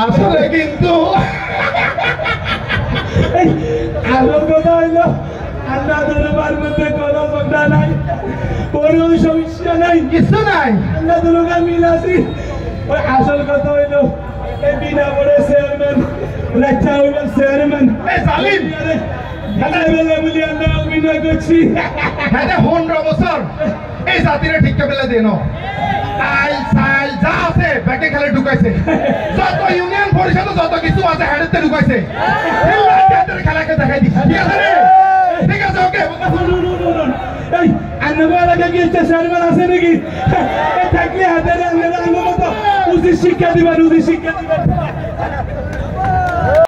আসলে কিন্তু আসল কথা হইল আল্লাহ দরবার মধ্যে কোনো ঝগড়া নাই, কোনো সমস্যা নাই, কিছু নাই। আল্লাহ দরবার মিল আছি। ওই আসল কথা হইল এই বিনা বড় চেয়ারম্যান লেখা হইল চেয়ারম্যান জালিম বলি আমরা অভিনয় করছি। হ্যাঁ 15 বছর এই জাতিরে ঠিক করে দেন আইল সাইল যা আছে ব্যাকে খেলে ঢুকাইছে, যত ইউনিয়ন পরিষদ যত কিছু আছে হেডেতে ঢুকাইছে, খেলাকে দেখাই দিচ্ছে। ঠিক আছে রে? ঠিক আছে ওকে। এই আন্নবার আগে কি চেয়ারম্যান আছে নাকি? থাকলে হাতের আঙ্গের মতো উচিত শিক্ষা দিবেন, উচিত শিক্ষা দিবেন।